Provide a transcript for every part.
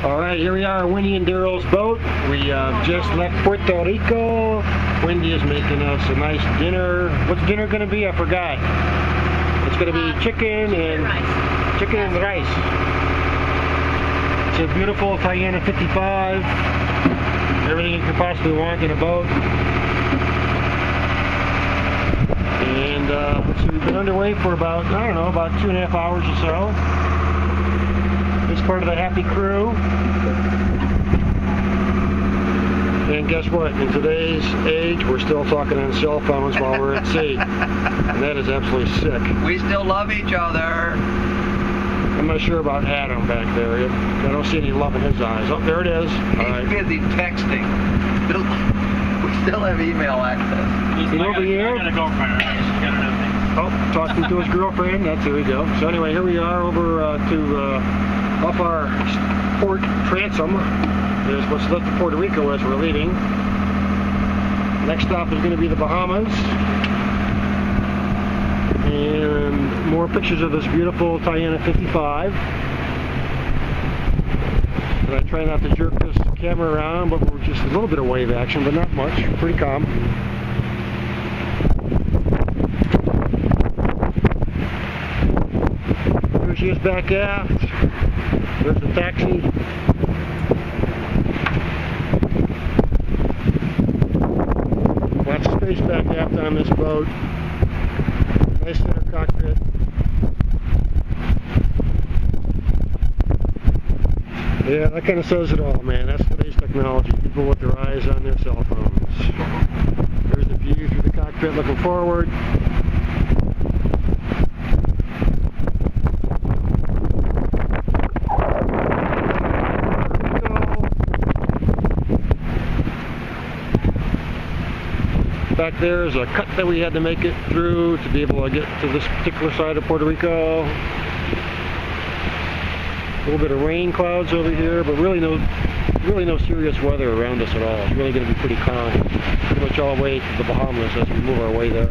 Alright, here we are on Wendy and Daryl's boat. We just left Puerto Rico. Wendy is making us a nice dinner. What's dinner going to be? I forgot. It's going to be chicken and rice. It's a beautiful Tayana 55. Everything you could possibly want in a boat. And let's see, we've been underway for about, I don't know, about 2.5 hours or so. It's part of the happy crew. And guess what? In today's age, we're still talking on cell phones while we're at sea. And that is absolutely sick. We still love each other. I'm not sure about Adam back there. I don't see any love in his eyes. Oh, there it is. He's busy texting. We still have email access. He's over here. Oh, talking to his girlfriend. Here we go. So anyway, here we are over off our port transom. Is what's left of Puerto Rico as we're leaving. Next stop is going to be the Bahamas. And more pictures of this beautiful Tayana 55. And I try not to jerk this camera around, but we're just a little bit of wave action, but not much. Pretty calm. Here she is back aft. There's the taxi. Lots of space back aft on this boat. Nice center cockpit. Yeah, that kind of says it all, man. That's today's technology. People with their eyes on their cell phones. There's the view through the cockpit looking forward. Back there is a cut that we had to make it through to be able to get to this particular side of Puerto Rico. A little bit of rain clouds over here, but really no serious weather around us at all. It's really going to be pretty calm, pretty much all the way to the Bahamas as we move our way there.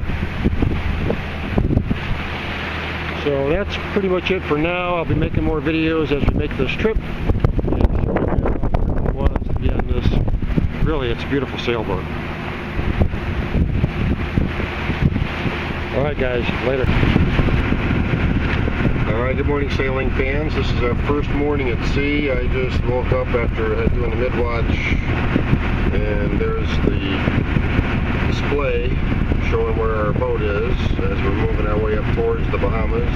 So that's pretty much it for now. I'll be making more videos as we make this trip. And showing you how it was to be on this. Really, it's a beautiful sailboat. Alright guys, later. Alright, good morning sailing fans. This is our first morning at sea. I just woke up after doing the mid-watch, and there's the display showing where our boat is as we're moving our way up towards the Bahamas.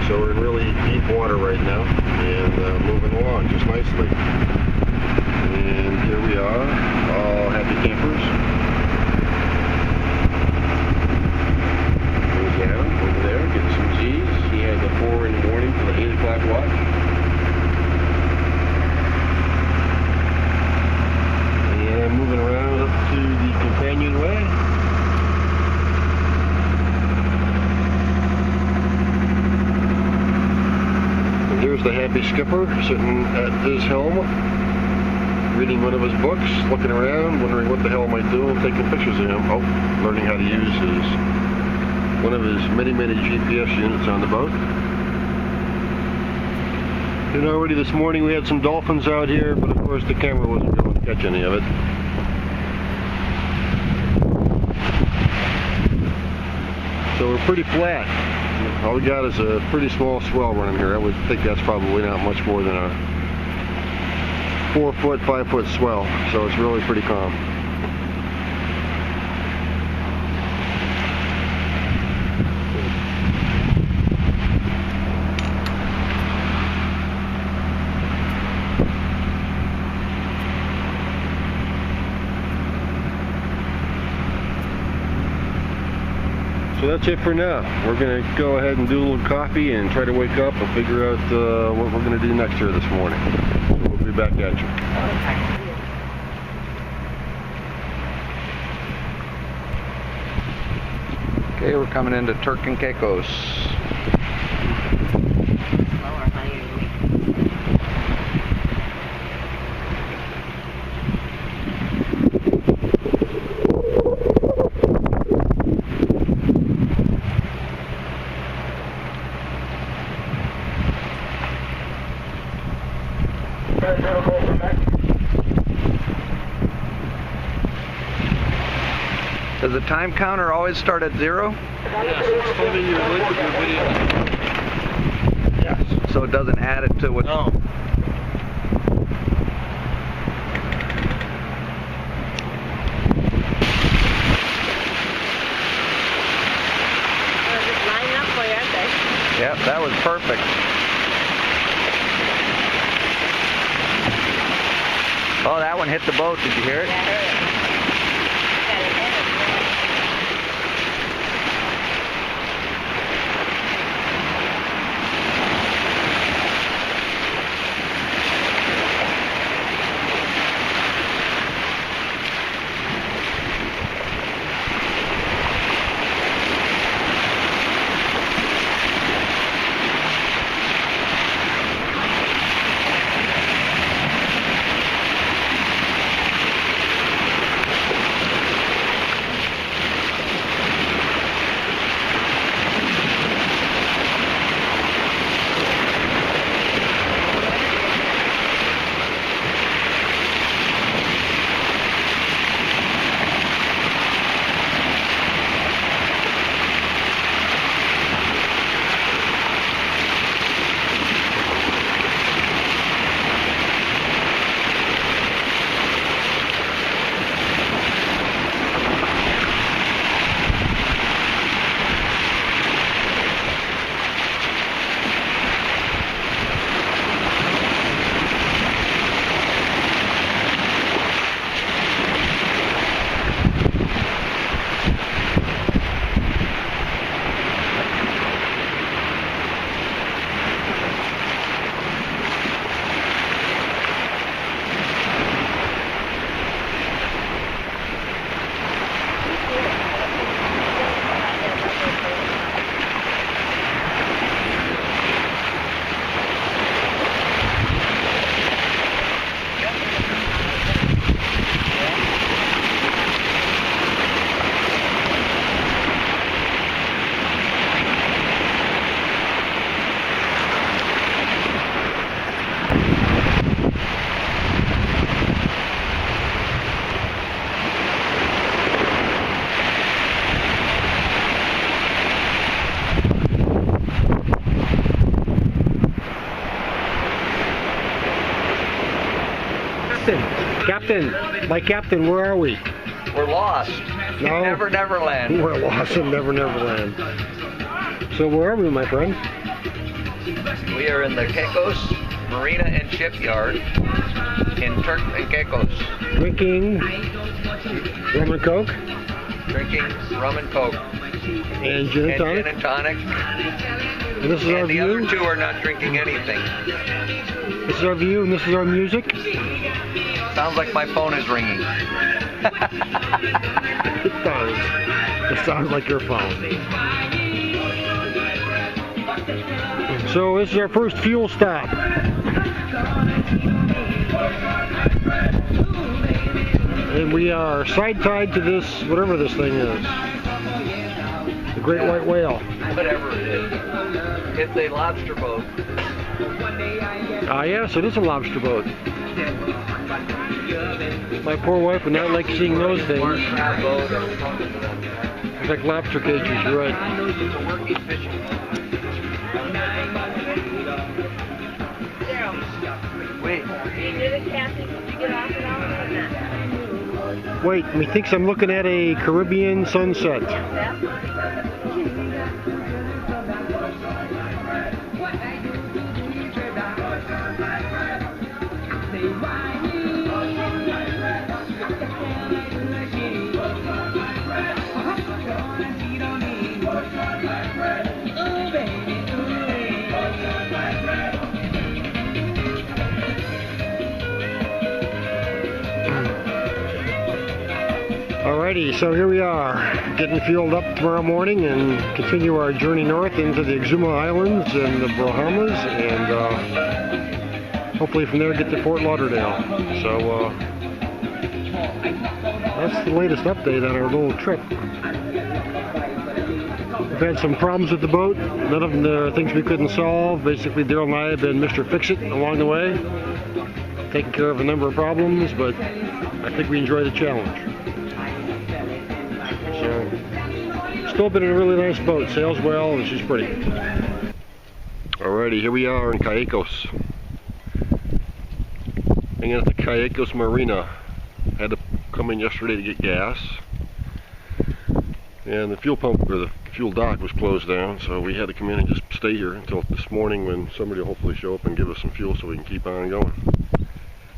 So we're in really deep water right now and moving along just nicely. And here we are, all happy campers. Over there, getting some G's. He has a 4 in the morning for the 8 o'clock watch. And I'm moving around up to the companionway. And here's the happy skipper sitting at his helm, reading one of his books, looking around, wondering what the hell am I doing, taking pictures of him. Oh, learning how to use one of his many GPS units on the boat. And already this morning we had some dolphins out here, but of course the camera wasn't going to catch any of it. So we're pretty flat. All we got is a pretty small swell running here. I would think that's probably not much more than a 4-foot, 5-foot swell. So it's really pretty calm. So that's it for now. We're going to go ahead and do a little coffee and try to wake up and figure out what we're going to do next here this morning. So we'll be back at you. Okay, we're coming into Turk and Caicos. Does the time counter always start at 0? Yes, it's holding your link with your video. Yes. So it doesn't add it to what? No. Just line up for you, aren't they? Yep, that was perfect. Oh, that one hit the boat. Did you hear it? Yeah, I heard it. Got it headed. Captain, my captain, where are we? We're lost. No. In Never Never Land. We're lost in Never Never Land. So where are we, my friend? We are in the Caicos Marina and Shipyard in Turks and Caicos. Drinking rum and coke Drinking rum and coke. and gin and tonic. Gin and tonic. And this is our And the view. other two are not drinking anything. This is our view, and this is our music. Sounds like my phone is ringing. It does. It sounds like your phone. So this is our first fuel stop. And we are side-tied to this, whatever this thing is. The great white whale. Whatever it is. It's a lobster boat. Ah yes, it is a lobster boat. My poor wife would not like seeing those things. It's like lobster cages, you're right. Wait. Wait, methinks I'm looking at a Caribbean sunset. Alrighty, so here we are, getting fueled up tomorrow morning and continue our journey north into the Exuma Islands and the Bahamas, and hopefully from there get to Fort Lauderdale. So that's the latest update on our little trip. We've had some problems with the boat, none of them the things we couldn't solve. Basically Daryl and I have been Mr. Fix-It along the way. taking care of a number of problems, but I think we enjoy the challenge. So, still been in a really nice boat. Sails well, and she's pretty. Alrighty, here we are in Caicos. Hanging at the Caicos Marina. Had to come in yesterday to get gas. And the fuel pump, or the fuel dock, was closed down, so we had to come in and just stay here until this morning when somebody will hopefully show up and give us some fuel so we can keep on going.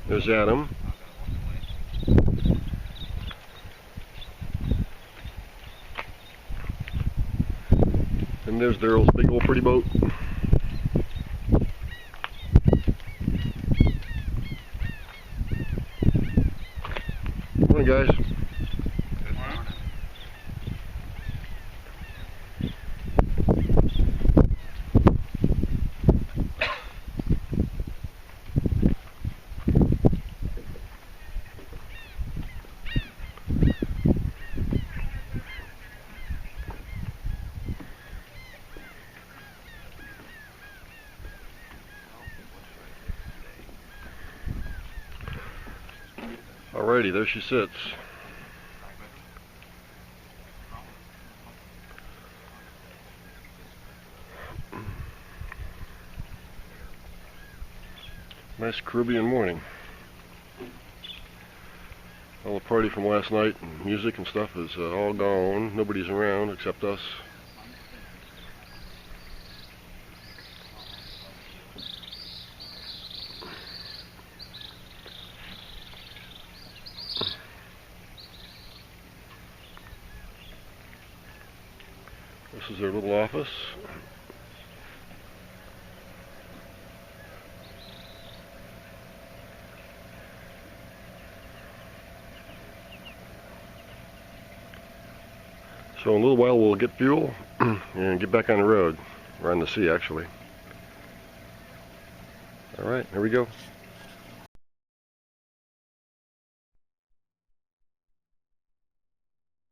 There's Adam. And there's Daryl's big old pretty boat. Morning, guys. Alrighty, there she sits. Nice Caribbean morning. All the party from last night and music and stuff is all gone. Nobody's around except us. This is their little office. So in a little while we'll get fuel and get back on the road. We're on the sea actually. Alright, here we go.